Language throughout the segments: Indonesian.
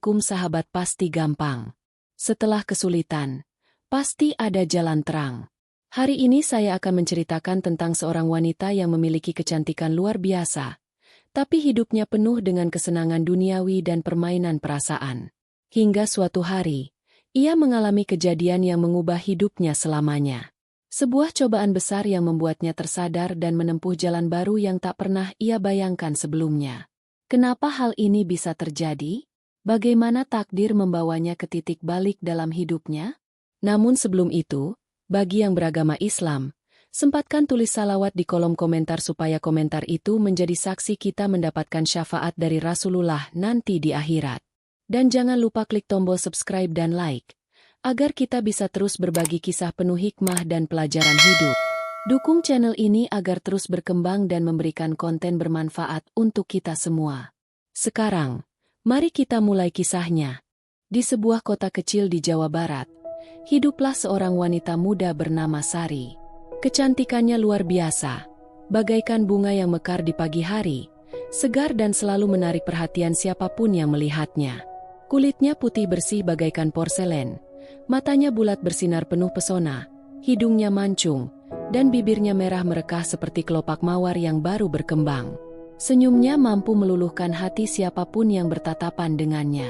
Assalamualaikum sahabat, pasti gampang. Setelah kesulitan, pasti ada jalan terang. Hari ini saya akan menceritakan tentang seorang wanita yang memiliki kecantikan luar biasa, tapi hidupnya penuh dengan kesenangan duniawi dan permainan perasaan. Hingga suatu hari, ia mengalami kejadian yang mengubah hidupnya selamanya. Sebuah cobaan besar yang membuatnya tersadar dan menempuh jalan baru yang tak pernah ia bayangkan sebelumnya. Kenapa hal ini bisa terjadi? Bagaimana takdir membawanya ke titik balik dalam hidupnya? Namun sebelum itu, bagi yang beragama Islam, sempatkan tulis salawat di kolom komentar supaya komentar itu menjadi saksi kita mendapatkan syafaat dari Rasulullah nanti di akhirat. Dan jangan lupa klik tombol subscribe dan like, agar kita bisa terus berbagi kisah penuh hikmah dan pelajaran hidup. Dukung channel ini agar terus berkembang dan memberikan konten bermanfaat untuk kita semua. Sekarang, mari kita mulai kisahnya. Di sebuah kota kecil di Jawa Barat, hiduplah seorang wanita muda bernama Sari. Kecantikannya luar biasa, bagaikan bunga yang mekar di pagi hari, segar dan selalu menarik perhatian siapapun yang melihatnya. Kulitnya putih bersih bagaikan porselen, matanya bulat bersinar penuh pesona, hidungnya mancung, dan bibirnya merah merekah seperti kelopak mawar yang baru berkembang. Senyumnya mampu meluluhkan hati siapapun yang bertatapan dengannya.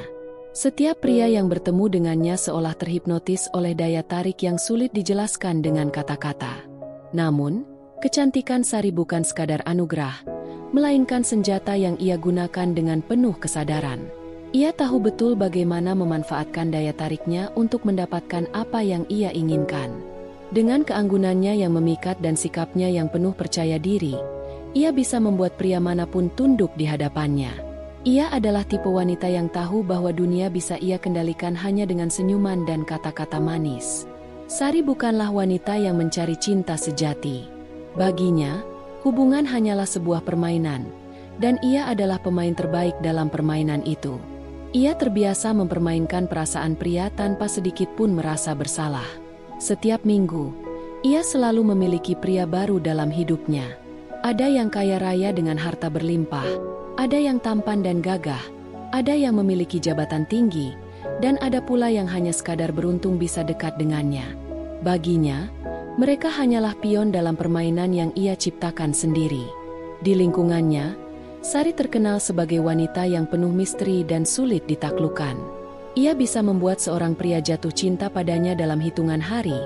Setiap pria yang bertemu dengannya seolah terhipnotis oleh daya tarik yang sulit dijelaskan dengan kata-kata. Namun, kecantikan Sari bukan sekadar anugerah, melainkan senjata yang ia gunakan dengan penuh kesadaran. Ia tahu betul bagaimana memanfaatkan daya tariknya untuk mendapatkan apa yang ia inginkan. Dengan keanggunannya yang memikat dan sikapnya yang penuh percaya diri, ia bisa membuat pria manapun tunduk di hadapannya. Ia adalah tipe wanita yang tahu bahwa dunia bisa ia kendalikan hanya dengan senyuman dan kata-kata manis. Sari bukanlah wanita yang mencari cinta sejati. Baginya, hubungan hanyalah sebuah permainan, dan ia adalah pemain terbaik dalam permainan itu. Ia terbiasa mempermainkan perasaan pria tanpa sedikit pun merasa bersalah. Setiap minggu, ia selalu memiliki pria baru dalam hidupnya. Ada yang kaya raya dengan harta berlimpah, ada yang tampan dan gagah, ada yang memiliki jabatan tinggi, dan ada pula yang hanya sekadar beruntung bisa dekat dengannya. Baginya, mereka hanyalah pion dalam permainan yang ia ciptakan sendiri. Di lingkungannya, Sari terkenal sebagai wanita yang penuh misteri dan sulit ditaklukkan. Ia bisa membuat seorang pria jatuh cinta padanya dalam hitungan hari,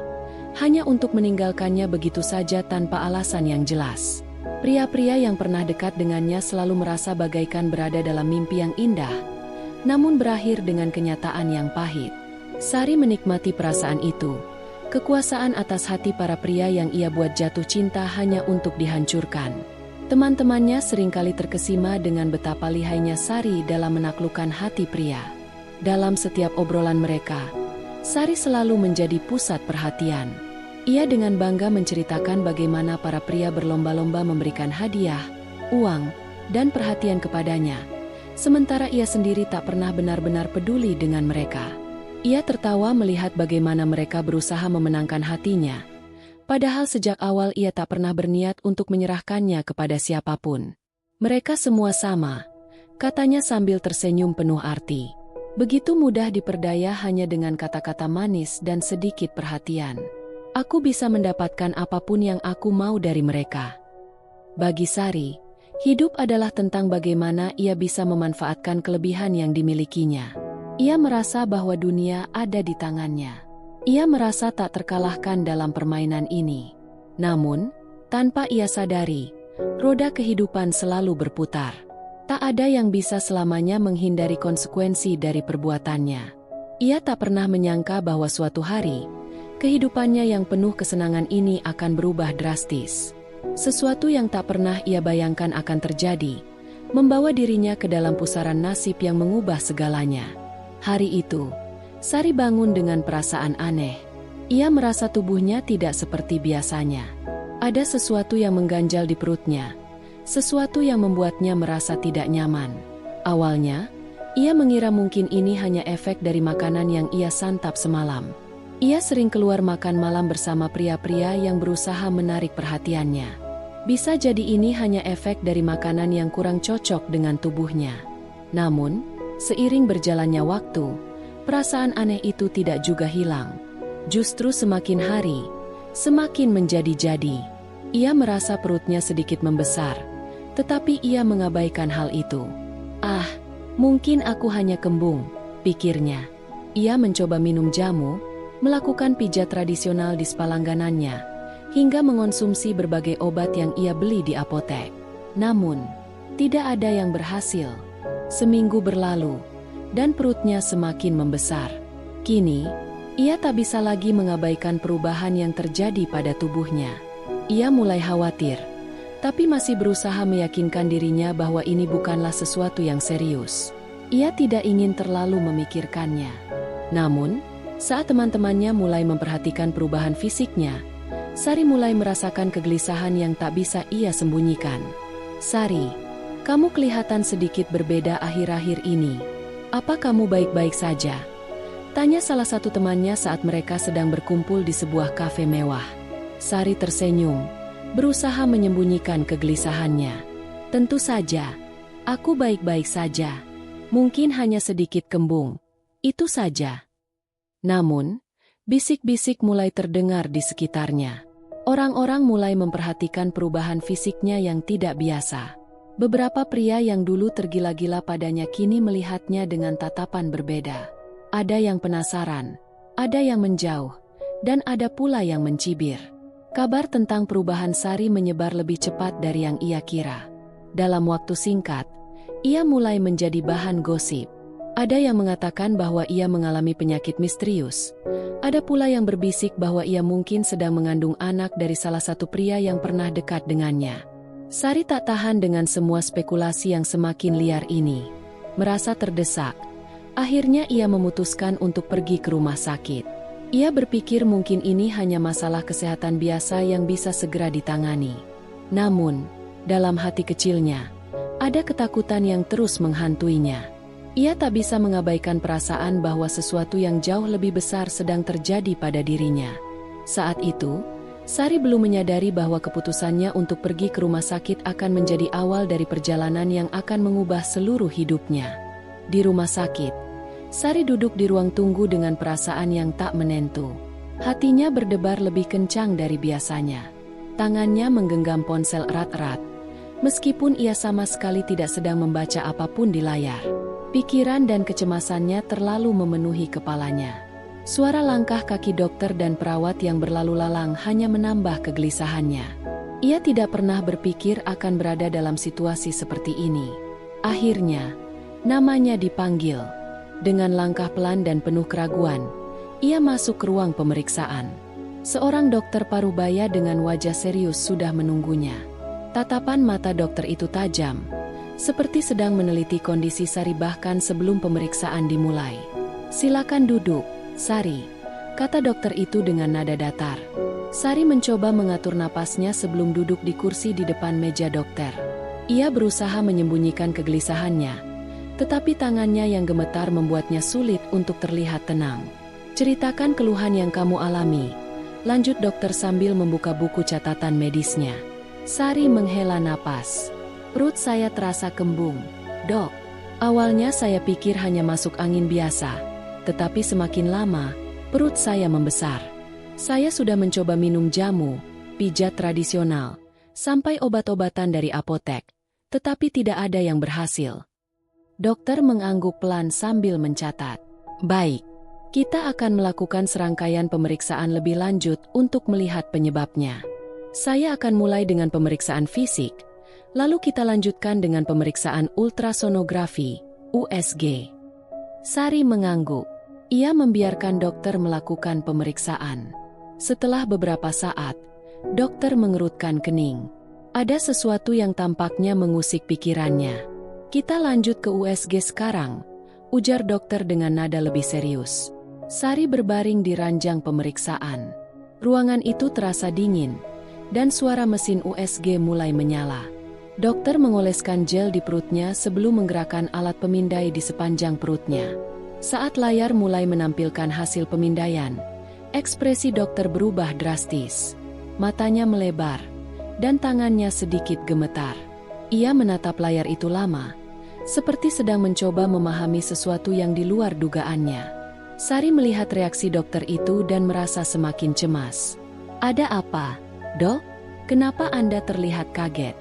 hanya untuk meninggalkannya begitu saja tanpa alasan yang jelas. Pria-pria yang pernah dekat dengannya selalu merasa bagaikan berada dalam mimpi yang indah, namun berakhir dengan kenyataan yang pahit. Sari menikmati perasaan itu, kekuasaan atas hati para pria yang ia buat jatuh cinta hanya untuk dihancurkan. Teman-temannya seringkali terkesima dengan betapa lihainya Sari dalam menaklukkan hati pria. Dalam setiap obrolan mereka, Sari selalu menjadi pusat perhatian. Ia dengan bangga menceritakan bagaimana para pria berlomba-lomba memberikan hadiah, uang, dan perhatian kepadanya, sementara ia sendiri tak pernah benar-benar peduli dengan mereka. Ia tertawa melihat bagaimana mereka berusaha memenangkan hatinya, padahal sejak awal ia tak pernah berniat untuk menyerahkannya kepada siapapun. "Mereka semua sama," katanya sambil tersenyum penuh arti. "Begitu mudah diperdaya hanya dengan kata-kata manis dan sedikit perhatian. Aku bisa mendapatkan apapun yang aku mau dari mereka." Bagi Sari, hidup adalah tentang bagaimana ia bisa memanfaatkan kelebihan yang dimilikinya. Ia merasa bahwa dunia ada di tangannya. Ia merasa tak terkalahkan dalam permainan ini. Namun, tanpa ia sadari, roda kehidupan selalu berputar. Tak ada yang bisa selamanya menghindari konsekuensi dari perbuatannya. Ia tak pernah menyangka bahwa suatu hari, kehidupannya yang penuh kesenangan ini akan berubah drastis. Sesuatu yang tak pernah ia bayangkan akan terjadi, membawa dirinya ke dalam pusaran nasib yang mengubah segalanya. Hari itu, Sari bangun dengan perasaan aneh. Ia merasa tubuhnya tidak seperti biasanya. Ada sesuatu yang mengganjal di perutnya, sesuatu yang membuatnya merasa tidak nyaman. Awalnya, ia mengira mungkin ini hanya efek dari makanan yang ia santap semalam. Ia sering keluar makan malam bersama pria-pria yang berusaha menarik perhatiannya. Bisa jadi ini hanya efek dari makanan yang kurang cocok dengan tubuhnya. Namun, Seiring berjalannya waktu, perasaan aneh itu tidak juga hilang. Justru semakin hari, semakin menjadi-jadi. Ia merasa perutnya sedikit membesar, tetapi ia mengabaikan hal itu. Ah, mungkin aku hanya kembung, pikirnya. Ia mencoba minum jamu, melakukan pijat tradisional di spa langganannya, hingga mengonsumsi berbagai obat yang ia beli di apotek. Namun, tidak ada yang berhasil. Seminggu berlalu, dan perutnya semakin membesar. Kini, ia tak bisa lagi mengabaikan perubahan yang terjadi pada tubuhnya. Ia mulai khawatir, tapi masih berusaha meyakinkan dirinya bahwa ini bukanlah sesuatu yang serius. Ia tidak ingin terlalu memikirkannya. Namun, saat teman-temannya mulai memperhatikan perubahan fisiknya, Sari mulai merasakan kegelisahan yang tak bisa ia sembunyikan. "Sari, kamu kelihatan sedikit berbeda akhir-akhir ini. Apa kamu baik-baik saja?" tanya salah satu temannya saat mereka sedang berkumpul di sebuah kafe mewah. Sari tersenyum, berusaha menyembunyikan kegelisahannya. "Tentu saja, aku baik-baik saja. Mungkin hanya sedikit kembung. Itu saja." Namun, bisik-bisik mulai terdengar di sekitarnya. Orang-orang mulai memperhatikan perubahan fisiknya yang tidak biasa. Beberapa pria yang dulu tergila-gila padanya kini melihatnya dengan tatapan berbeda. Ada yang penasaran, ada yang menjauh, dan ada pula yang mencibir. Kabar tentang perubahan Sari menyebar lebih cepat dari yang ia kira. Dalam waktu singkat, ia mulai menjadi bahan gosip. Ada yang mengatakan bahwa ia mengalami penyakit misterius. Ada pula yang berbisik bahwa ia mungkin sedang mengandung anak dari salah satu pria yang pernah dekat dengannya. Sari tak tahan dengan semua spekulasi yang semakin liar ini. Merasa terdesak, akhirnya ia memutuskan untuk pergi ke rumah sakit. Ia berpikir mungkin ini hanya masalah kesehatan biasa yang bisa segera ditangani. Namun, dalam hati kecilnya, ada ketakutan yang terus menghantuinya. Ia tak bisa mengabaikan perasaan bahwa sesuatu yang jauh lebih besar sedang terjadi pada dirinya. Saat itu, Sari belum menyadari bahwa keputusannya untuk pergi ke rumah sakit akan menjadi awal dari perjalanan yang akan mengubah seluruh hidupnya. Di rumah sakit, Sari duduk di ruang tunggu dengan perasaan yang tak menentu. Hatinya berdebar lebih kencang dari biasanya. Tangannya menggenggam ponsel erat-erat, meskipun ia sama sekali tidak sedang membaca apapun di layar. Pikiran dan kecemasannya terlalu memenuhi kepalanya. Suara langkah kaki dokter dan perawat yang berlalu lalang hanya menambah kegelisahannya. Ia tidak pernah berpikir akan berada dalam situasi seperti ini. Akhirnya, namanya dipanggil. Dengan langkah pelan dan penuh keraguan, ia masuk ke ruang pemeriksaan. Seorang dokter parubaya dengan wajah serius sudah menunggunya. Tatapan mata dokter itu tajam, seperti sedang meneliti kondisi Sari bahkan sebelum pemeriksaan dimulai. "Silakan duduk, Sari," kata dokter itu dengan nada datar. Sari mencoba mengatur napasnya sebelum duduk di kursi di depan meja dokter. Ia berusaha menyembunyikan kegelisahannya, tetapi tangannya yang gemetar membuatnya sulit untuk terlihat tenang. "Ceritakan keluhan yang kamu alami," lanjut dokter sambil membuka buku catatan medisnya. Sari menghela napas. "Perut saya terasa kembung, Dok. Awalnya saya pikir hanya masuk angin biasa, tetapi semakin lama, perut saya membesar. Saya sudah mencoba minum jamu, pijat tradisional, sampai obat-obatan dari apotek, tetapi tidak ada yang berhasil." Dokter mengangguk pelan sambil mencatat. "Baik, kita akan melakukan serangkaian pemeriksaan lebih lanjut untuk melihat penyebabnya. Saya akan mulai dengan pemeriksaan fisik, lalu kita lanjutkan dengan pemeriksaan ultrasonografi, USG." Sari mengangguk. Ia membiarkan dokter melakukan pemeriksaan. Setelah beberapa saat, dokter mengerutkan kening. Ada sesuatu yang tampaknya mengusik pikirannya. "Kita lanjut ke USG sekarang," ujar dokter dengan nada lebih serius. Sari berbaring di ranjang pemeriksaan. Ruangan itu terasa dingin, dan suara mesin USG mulai menyala. Dokter mengoleskan gel di perutnya sebelum menggerakkan alat pemindai di sepanjang perutnya. Saat layar mulai menampilkan hasil pemindaian, ekspresi dokter berubah drastis. Matanya melebar, dan tangannya sedikit gemetar. Ia menatap layar itu lama, seperti sedang mencoba memahami sesuatu yang di luar dugaannya. Sari melihat reaksi dokter itu dan merasa semakin cemas. "Ada apa, Dok? Kenapa Anda terlihat kaget?"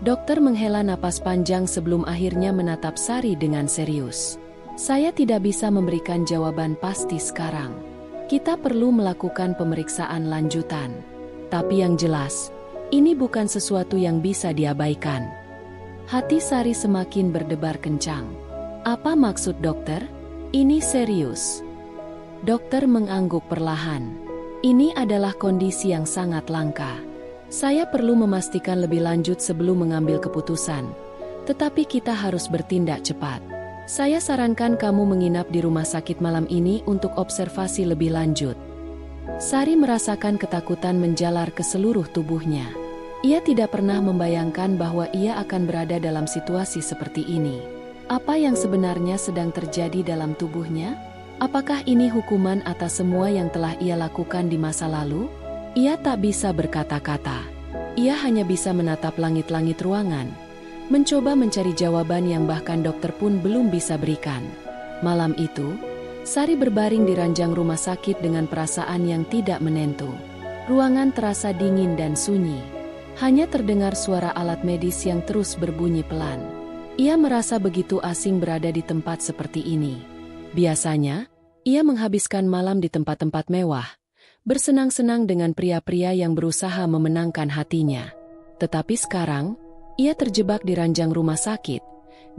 Dokter menghela napas panjang sebelum akhirnya menatap Sari dengan serius. "Saya tidak bisa memberikan jawaban pasti sekarang. Kita perlu melakukan pemeriksaan lanjutan. Tapi yang jelas, ini bukan sesuatu yang bisa diabaikan." Hati Sari semakin berdebar kencang. "Apa maksud dokter? Ini serius." Dokter mengangguk perlahan. "Ini adalah kondisi yang sangat langka. Saya perlu memastikan lebih lanjut sebelum mengambil keputusan. Tetapi kita harus bertindak cepat. Saya sarankan kamu menginap di rumah sakit malam ini untuk observasi lebih lanjut." Sari merasakan ketakutan menjalar ke seluruh tubuhnya. Ia tidak pernah membayangkan bahwa ia akan berada dalam situasi seperti ini. Apa yang sebenarnya sedang terjadi dalam tubuhnya? Apakah ini hukuman atas semua yang telah ia lakukan di masa lalu? Ia tak bisa berkata-kata. Ia hanya bisa menatap langit-langit ruangan, mencoba mencari jawaban yang bahkan dokter pun belum bisa berikan. Malam itu, Sari berbaring di ranjang rumah sakit dengan perasaan yang tidak menentu. Ruangan terasa dingin dan sunyi. Hanya terdengar suara alat medis yang terus berbunyi pelan. Ia merasa begitu asing berada di tempat seperti ini. Biasanya, ia menghabiskan malam di tempat-tempat mewah, bersenang-senang dengan pria-pria yang berusaha memenangkan hatinya. Tetapi sekarang, ia terjebak di ranjang rumah sakit,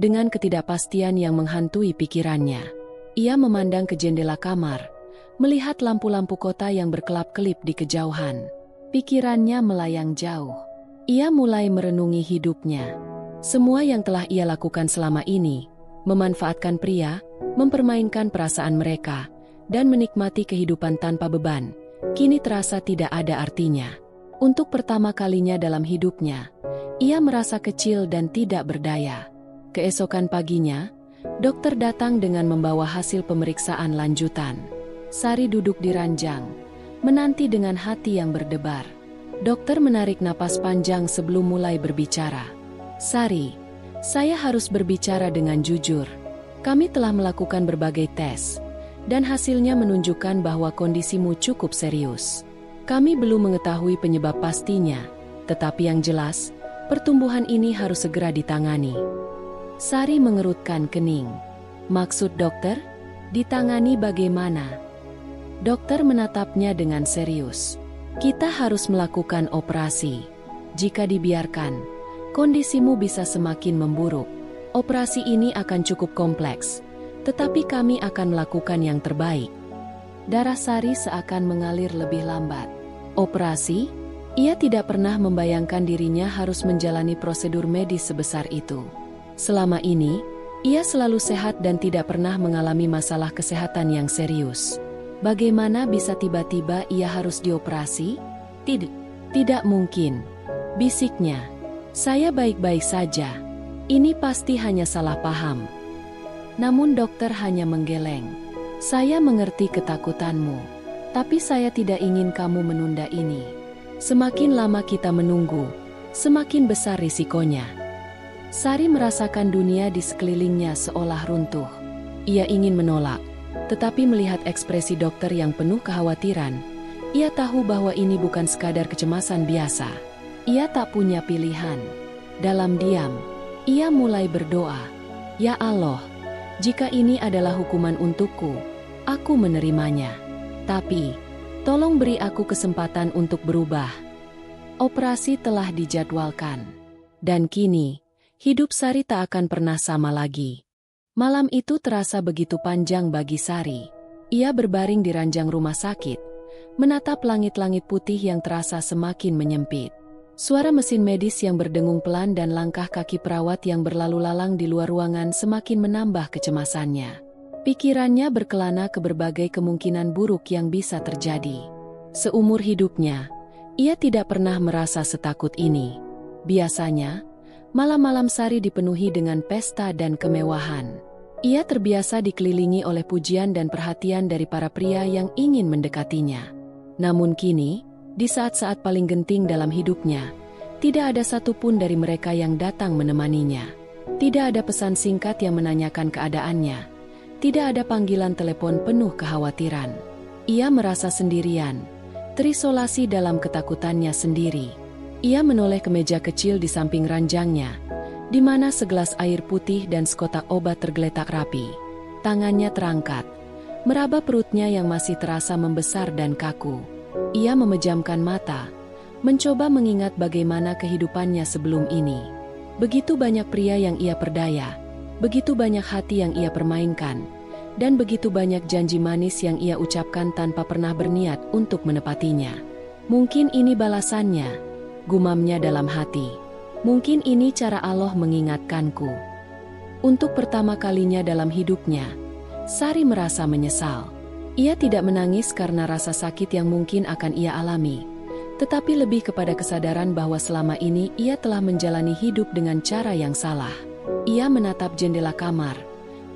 dengan ketidakpastian yang menghantui pikirannya. Ia memandang ke jendela kamar, melihat lampu-lampu kota yang berkelap-kelip di kejauhan. Pikirannya melayang jauh. Ia mulai merenungi hidupnya. Semua yang telah ia lakukan selama ini, memanfaatkan pria, mempermainkan perasaan mereka, dan menikmati kehidupan tanpa beban, kini terasa tidak ada artinya. Untuk pertama kalinya dalam hidupnya, ia merasa kecil dan tidak berdaya. Keesokan paginya, dokter datang dengan membawa hasil pemeriksaan lanjutan. Sari duduk di ranjang, menanti dengan hati yang berdebar. Dokter menarik napas panjang sebelum mulai berbicara. "Sari, saya harus berbicara dengan jujur. Kami telah melakukan berbagai tes, dan hasilnya menunjukkan bahwa kondisimu cukup serius. Kami belum mengetahui penyebab pastinya, tetapi yang jelas, pertumbuhan ini harus segera ditangani." Sari mengerutkan kening. "Maksud dokter? Ditangani bagaimana?" Dokter menatapnya dengan serius. "Kita harus melakukan operasi. Jika dibiarkan, kondisimu bisa semakin memburuk. Operasi ini akan cukup kompleks, tetapi kami akan melakukan yang terbaik." Darah Sari seakan mengalir lebih lambat. Operasi? Ia tidak pernah membayangkan dirinya harus menjalani prosedur medis sebesar itu. Selama ini, ia selalu sehat dan tidak pernah mengalami masalah kesehatan yang serius. Bagaimana bisa tiba-tiba ia harus dioperasi? Tidak mungkin," bisiknya. "Saya baik-baik saja. Ini pasti hanya salah paham." Namun dokter hanya menggeleng. "Saya mengerti ketakutanmu, tapi saya tidak ingin kamu menunda ini. Semakin lama kita menunggu, semakin besar risikonya." Sari merasakan dunia di sekelilingnya seolah runtuh. Ia ingin menolak, tetapi melihat ekspresi dokter yang penuh kekhawatiran, ia tahu bahwa ini bukan sekadar kecemasan biasa. Ia tak punya pilihan. Dalam diam, ia mulai berdoa, "Ya Allah, jika ini adalah hukuman untukku, aku menerimanya. Tapi, tolong beri aku kesempatan untuk berubah." Operasi telah dijadwalkan. Dan kini, hidup Sari tak akan pernah sama lagi. Malam itu terasa begitu panjang bagi Sari. Ia berbaring di ranjang rumah sakit, menatap langit-langit putih yang terasa semakin menyempit. Suara mesin medis yang berdengung pelan dan langkah kaki perawat yang berlalu lalang di luar ruangan semakin menambah kecemasannya. Pikirannya berkelana ke berbagai kemungkinan buruk yang bisa terjadi. Seumur hidupnya, ia tidak pernah merasa setakut ini. Biasanya, malam-malam Sari dipenuhi dengan pesta dan kemewahan. Ia terbiasa dikelilingi oleh pujian dan perhatian dari para pria yang ingin mendekatinya. Namun kini, di saat-saat paling genting dalam hidupnya, tidak ada satupun dari mereka yang datang menemaninya. Tidak ada pesan singkat yang menanyakan keadaannya. Tidak ada panggilan telepon penuh kekhawatiran. Ia merasa sendirian, terisolasi dalam ketakutannya sendiri. Ia menoleh ke meja kecil di samping ranjangnya, di mana segelas air putih dan sekotak obat tergeletak rapi. Tangannya terangkat, meraba perutnya yang masih terasa membesar dan kaku. Ia memejamkan mata, mencoba mengingat bagaimana kehidupannya sebelum ini. Begitu banyak pria yang ia perdaya, begitu banyak hati yang ia permainkan, dan begitu banyak janji manis yang ia ucapkan tanpa pernah berniat untuk menepatinya. Mungkin ini balasannya, gumamnya dalam hati. Mungkin ini cara Allah mengingatkanku. Untuk pertama kalinya dalam hidupnya, Sari merasa menyesal. Ia tidak menangis karena rasa sakit yang mungkin akan ia alami, tetapi lebih kepada kesadaran bahwa selama ini ia telah menjalani hidup dengan cara yang salah. Ia menatap jendela kamar,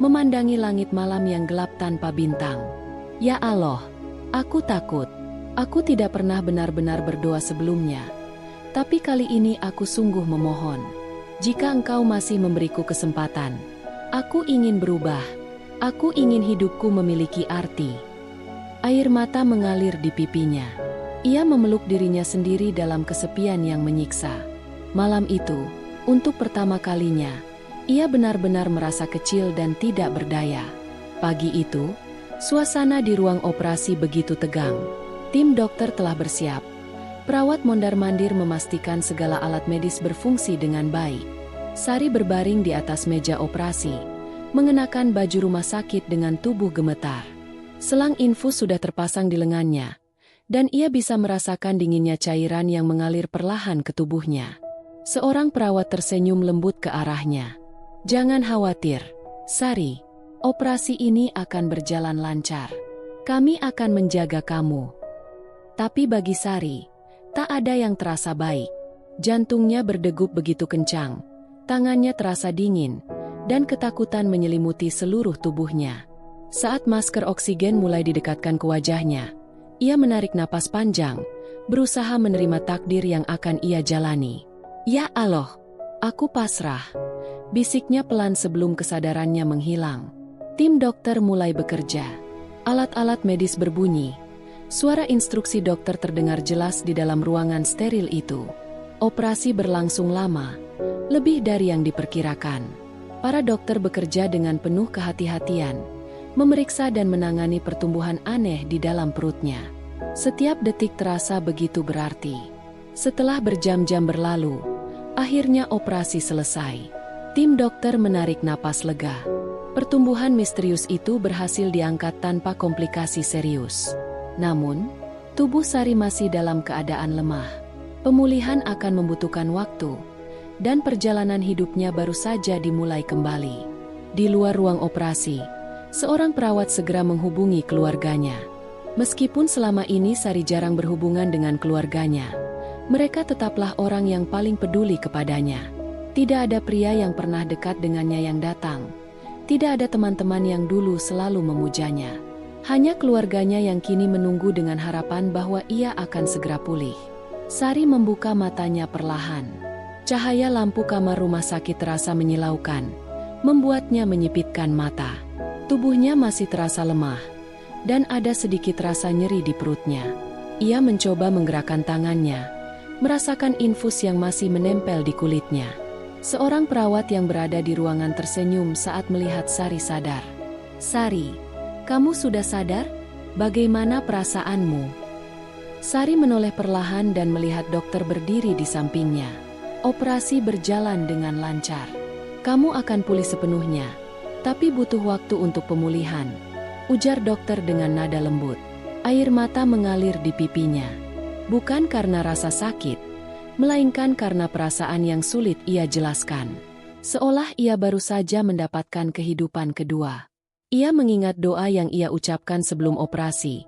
memandangi langit malam yang gelap tanpa bintang. Ya Allah, aku takut. Aku tidak pernah benar-benar berdoa sebelumnya. Tapi kali ini aku sungguh memohon. Jika Engkau masih memberiku kesempatan, aku ingin berubah. Aku ingin hidupku memiliki arti. Air mata mengalir di pipinya. Ia memeluk dirinya sendiri dalam kesepian yang menyiksa. Malam itu, untuk pertama kalinya, ia benar-benar merasa kecil dan tidak berdaya. Pagi itu, suasana di ruang operasi begitu tegang. Tim dokter telah bersiap. Perawat mondar-mandir memastikan segala alat medis berfungsi dengan baik. Sari berbaring di atas meja operasi, mengenakan baju rumah sakit dengan tubuh gemetar. Selang infus sudah terpasang di lengannya, dan ia bisa merasakan dinginnya cairan yang mengalir perlahan ke tubuhnya. Seorang perawat tersenyum lembut ke arahnya. Jangan khawatir, Sari. Operasi ini akan berjalan lancar. Kami akan menjaga kamu. Tapi bagi Sari, tak ada yang terasa baik. Jantungnya berdegup begitu kencang, tangannya terasa dingin, dan ketakutan menyelimuti seluruh tubuhnya. Saat masker oksigen mulai didekatkan ke wajahnya, ia menarik napas panjang, berusaha menerima takdir yang akan ia jalani. Ya Allah, aku pasrah, bisiknya pelan sebelum kesadarannya menghilang. Tim dokter mulai bekerja. Alat-alat medis berbunyi. Suara instruksi dokter terdengar jelas di dalam ruangan steril itu. Operasi berlangsung lama, lebih dari yang diperkirakan. Para dokter bekerja dengan penuh kehati-hatian, memeriksa dan menangani pertumbuhan aneh di dalam perutnya. Setiap detik terasa begitu berarti. Setelah berjam-jam berlalu, akhirnya operasi selesai. Tim dokter menarik napas lega. Pertumbuhan misterius itu berhasil diangkat tanpa komplikasi serius. Namun, tubuh Sari masih dalam keadaan lemah. Pemulihan akan membutuhkan waktu, dan perjalanan hidupnya baru saja dimulai kembali. Di luar ruang operasi, seorang perawat segera menghubungi keluarganya. Meskipun selama ini Sari jarang berhubungan dengan keluarganya, mereka tetaplah orang yang paling peduli kepadanya. Tidak ada pria yang pernah dekat dengannya yang datang. Tidak ada teman-teman yang dulu selalu memujanya. Hanya keluarganya yang kini menunggu dengan harapan bahwa ia akan segera pulih. Sari membuka matanya perlahan. Cahaya lampu kamar rumah sakit terasa menyilaukan, membuatnya menyipitkan mata. Tubuhnya masih terasa lemah, dan ada sedikit rasa nyeri di perutnya. Ia mencoba menggerakkan tangannya, merasakan infus yang masih menempel di kulitnya. Seorang perawat yang berada di ruangan tersenyum saat melihat Sari sadar. Sari, kamu sudah sadar? Bagaimana perasaanmu? Sari menoleh perlahan dan melihat dokter berdiri di sampingnya. Operasi berjalan dengan lancar. Kamu akan pulih sepenuhnya, tapi butuh waktu untuk pemulihan, ujar dokter dengan nada lembut. Air mata mengalir di pipinya. Bukan karena rasa sakit, melainkan karena perasaan yang sulit ia jelaskan. Seolah ia baru saja mendapatkan kehidupan kedua. Ia mengingat doa yang ia ucapkan sebelum operasi,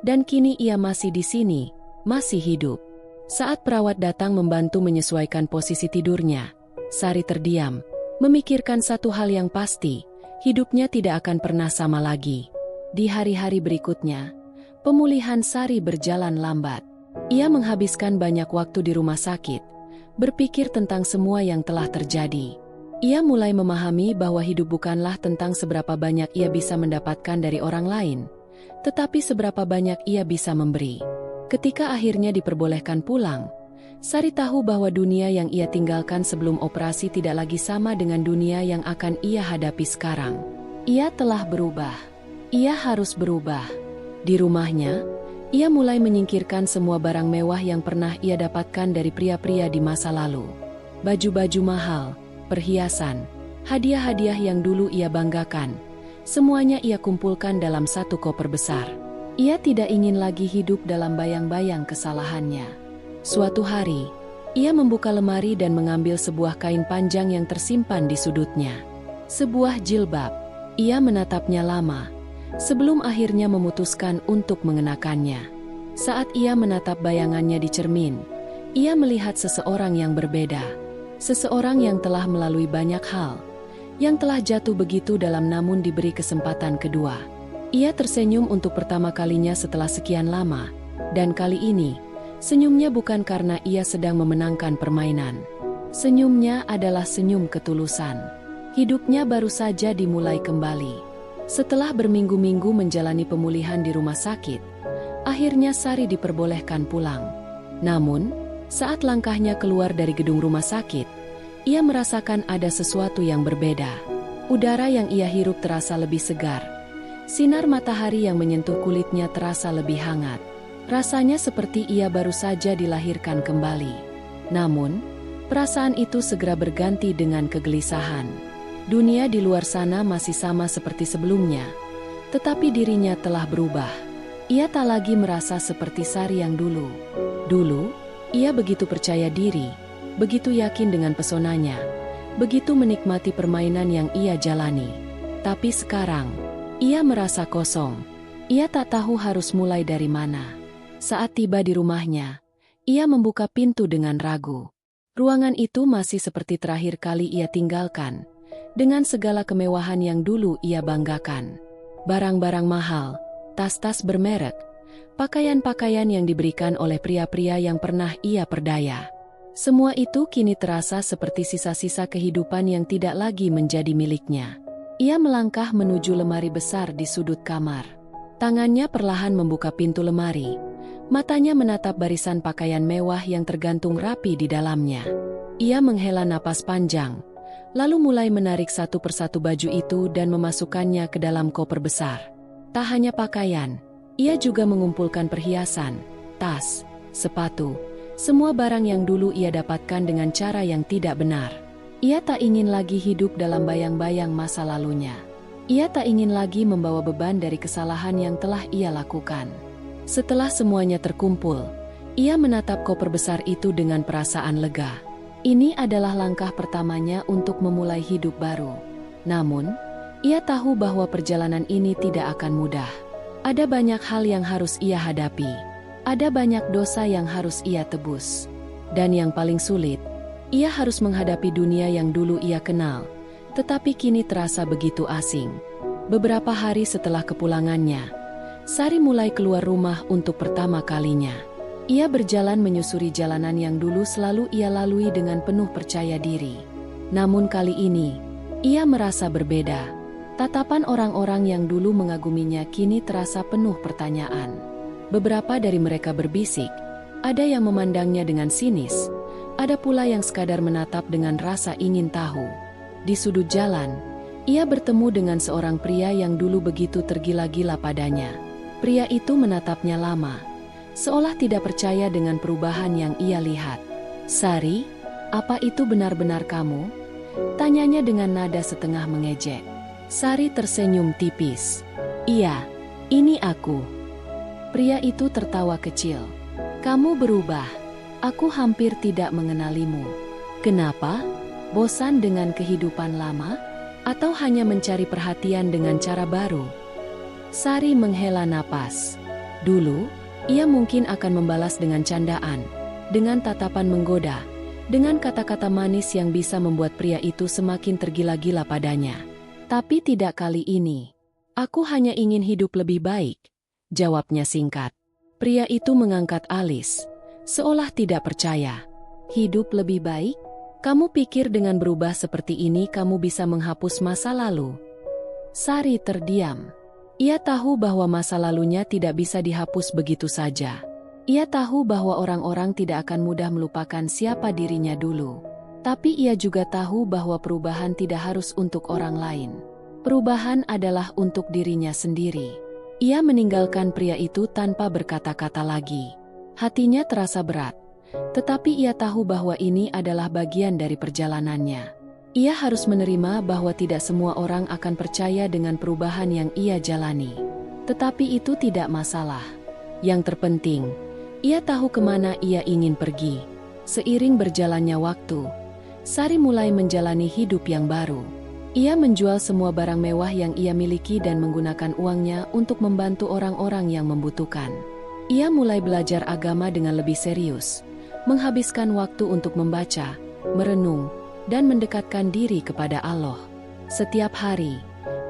dan kini ia masih di sini, masih hidup. Saat perawat datang membantu menyesuaikan posisi tidurnya, Sari terdiam, memikirkan satu hal yang pasti, hidupnya tidak akan pernah sama lagi. Di hari-hari berikutnya, pemulihan Sari berjalan lambat. Ia menghabiskan banyak waktu di rumah sakit, berpikir tentang semua yang telah terjadi. Ia mulai memahami bahwa hidup bukanlah tentang seberapa banyak ia bisa mendapatkan dari orang lain, tetapi seberapa banyak ia bisa memberi. Ketika akhirnya diperbolehkan pulang, Sari tahu bahwa dunia yang ia tinggalkan sebelum operasi tidak lagi sama dengan dunia yang akan ia hadapi sekarang. Ia telah berubah. Ia harus berubah. Di rumahnya, ia mulai menyingkirkan semua barang mewah yang pernah ia dapatkan dari pria-pria di masa lalu. Baju-baju mahal, perhiasan, hadiah-hadiah yang dulu ia banggakan, semuanya ia kumpulkan dalam satu koper besar. Ia tidak ingin lagi hidup dalam bayang-bayang kesalahannya. Suatu hari, ia membuka lemari dan mengambil sebuah kain panjang yang tersimpan di sudutnya. Sebuah jilbab. Ia menatapnya lama, sebelum akhirnya memutuskan untuk mengenakannya. Saat ia menatap bayangannya di cermin, ia melihat seseorang yang berbeda. Seseorang yang telah melalui banyak hal, yang telah jatuh begitu dalam namun diberi kesempatan kedua. Ia tersenyum untuk pertama kalinya setelah sekian lama, dan kali ini, senyumnya bukan karena ia sedang memenangkan permainan. Senyumnya adalah senyum ketulusan. Hidupnya baru saja dimulai kembali. Setelah berminggu-minggu menjalani pemulihan di rumah sakit, akhirnya Sari diperbolehkan pulang. Namun, saat langkahnya keluar dari gedung rumah sakit, ia merasakan ada sesuatu yang berbeda. Udara yang ia hirup terasa lebih segar. Sinar matahari yang menyentuh kulitnya terasa lebih hangat. Rasanya seperti ia baru saja dilahirkan kembali. Namun, perasaan itu segera berganti dengan kegelisahan. Dunia di luar sana masih sama seperti sebelumnya, tetapi dirinya telah berubah. Ia tak lagi merasa seperti Sari yang dulu. Dulu, ia begitu percaya diri, begitu yakin dengan pesonanya, begitu menikmati permainan yang ia jalani. Tapi sekarang, ia merasa kosong. Ia tak tahu harus mulai dari mana. Saat tiba di rumahnya, ia membuka pintu dengan ragu. Ruangan itu masih seperti terakhir kali ia tinggalkan, dengan segala kemewahan yang dulu ia banggakan. Barang-barang mahal, tas-tas bermerek, pakaian-pakaian yang diberikan oleh pria-pria yang pernah ia perdaya. Semua itu kini terasa seperti sisa-sisa kehidupan yang tidak lagi menjadi miliknya. Ia melangkah menuju lemari besar di sudut kamar. Tangannya perlahan membuka pintu lemari. Matanya menatap barisan pakaian mewah yang tergantung rapi di dalamnya. Ia menghela napas panjang, lalu mulai menarik satu persatu baju itu dan memasukkannya ke dalam koper besar. Tak hanya pakaian, ia juga mengumpulkan perhiasan, tas, sepatu, semua barang yang dulu ia dapatkan dengan cara yang tidak benar. Ia tak ingin lagi hidup dalam bayang-bayang masa lalunya. Ia tak ingin lagi membawa beban dari kesalahan yang telah ia lakukan. Setelah semuanya terkumpul, ia menatap koper besar itu dengan perasaan lega. Ini adalah langkah pertamanya untuk memulai hidup baru. Namun, ia tahu bahwa perjalanan ini tidak akan mudah. Ada banyak hal yang harus ia hadapi. Ada banyak dosa yang harus ia tebus. Dan yang paling sulit, ia harus menghadapi dunia yang dulu ia kenal, tetapi kini terasa begitu asing. Beberapa hari setelah kepulangannya, Sari mulai keluar rumah untuk pertama kalinya. Ia berjalan menyusuri jalanan yang dulu selalu ia lalui dengan penuh percaya diri. Namun kali ini, ia merasa berbeda. Tatapan orang-orang yang dulu mengaguminya kini terasa penuh pertanyaan. Beberapa dari mereka berbisik, ada yang memandangnya dengan sinis, ada pula yang sekadar menatap dengan rasa ingin tahu. Di sudut jalan, ia bertemu dengan seorang pria yang dulu begitu tergila-gila padanya. Pria itu menatapnya lama, seolah tidak percaya dengan perubahan yang ia lihat. "Sari, apa itu benar-benar kamu?" tanyanya dengan nada setengah mengejek. Sari tersenyum tipis. "Iya, ini aku." Pria itu tertawa kecil. "Kamu berubah. Aku hampir tidak mengenalimu. Kenapa? Bosan dengan kehidupan lama? Atau hanya mencari perhatian dengan cara baru?" Sari menghela napas. Dulu, ia mungkin akan membalas dengan candaan, dengan tatapan menggoda, dengan kata-kata manis yang bisa membuat pria itu semakin tergila-gila padanya. Tapi tidak kali ini. "Aku hanya ingin hidup lebih baik," jawabnya singkat. Pria itu mengangkat alis, seolah tidak percaya. "Hidup lebih baik? Kamu pikir dengan berubah seperti ini kamu bisa menghapus masa lalu? Sari terdiam. Ia tahu bahwa masa lalunya tidak bisa dihapus begitu saja. Ia tahu bahwa orang-orang tidak akan mudah melupakan siapa dirinya dulu. Tapi ia juga tahu bahwa perubahan tidak harus untuk orang lain. Perubahan adalah untuk dirinya sendiri. Ia meninggalkan pria itu tanpa berkata-kata lagi. Hatinya terasa berat. Tetapi ia tahu bahwa ini adalah bagian dari perjalanannya. Ia harus menerima bahwa tidak semua orang akan percaya dengan perubahan yang ia jalani. Tetapi itu tidak masalah. Yang terpenting, ia tahu kemana ia ingin pergi. Seiring berjalannya waktu, Sari mulai menjalani hidup yang baru. Ia menjual semua barang mewah yang ia miliki dan menggunakan uangnya untuk membantu orang-orang yang membutuhkan. Ia mulai belajar agama dengan lebih serius. Menghabiskan waktu untuk membaca, merenung, dan mendekatkan diri kepada Allah. Setiap hari,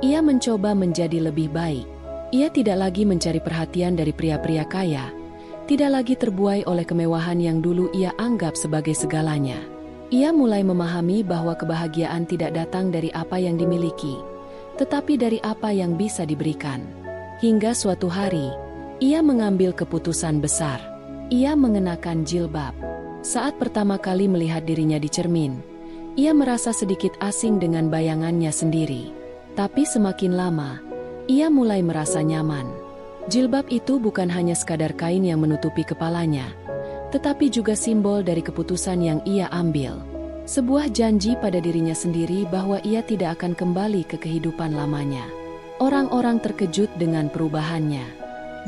ia mencoba menjadi lebih baik. Ia tidak lagi mencari perhatian dari pria-pria kaya, tidak lagi terbuai oleh kemewahan yang dulu ia anggap sebagai segalanya. Ia mulai memahami bahwa kebahagiaan tidak datang dari apa yang dimiliki, tetapi dari apa yang bisa diberikan. Hingga suatu hari, ia mengambil keputusan besar. Ia mengenakan jilbab. Saat pertama kali melihat dirinya di cermin, ia merasa sedikit asing dengan bayangannya sendiri. Tapi semakin lama, ia mulai merasa nyaman. Jilbab itu bukan hanya sekadar kain yang menutupi kepalanya, tetapi juga simbol dari keputusan yang ia ambil. Sebuah janji pada dirinya sendiri bahwa ia tidak akan kembali ke kehidupan lamanya. Orang-orang terkejut dengan perubahannya.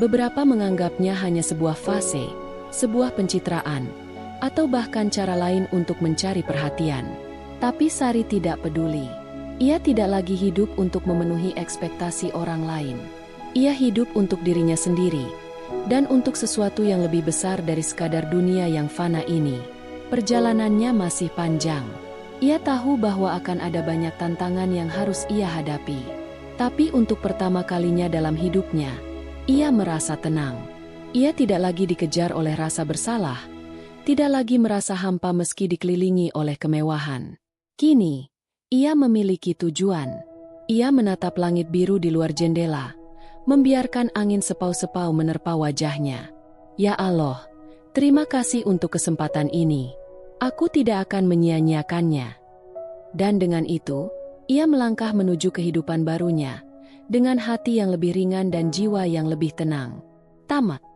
Beberapa menganggapnya hanya sebuah fase, sebuah pencitraan, atau bahkan cara lain untuk mencari perhatian. Tapi Sari tidak peduli. Ia tidak lagi hidup untuk memenuhi ekspektasi orang lain. Ia hidup untuk dirinya sendiri, dan untuk sesuatu yang lebih besar dari sekadar dunia yang fana ini. Perjalanannya masih panjang. Ia tahu bahwa akan ada banyak tantangan yang harus ia hadapi. Tapi untuk pertama kalinya dalam hidupnya, ia merasa tenang. Ia tidak lagi dikejar oleh rasa bersalah, tidak lagi merasa hampa meski dikelilingi oleh kemewahan. Kini, ia memiliki tujuan. Ia menatap langit biru di luar jendela, membiarkan angin sepau-sepau menerpa wajahnya. Ya Allah, terima kasih untuk kesempatan ini. Aku tidak akan menyia-nyiakannya. Dan dengan itu, ia melangkah menuju kehidupan barunya, dengan hati yang lebih ringan dan jiwa yang lebih tenang. Tamat.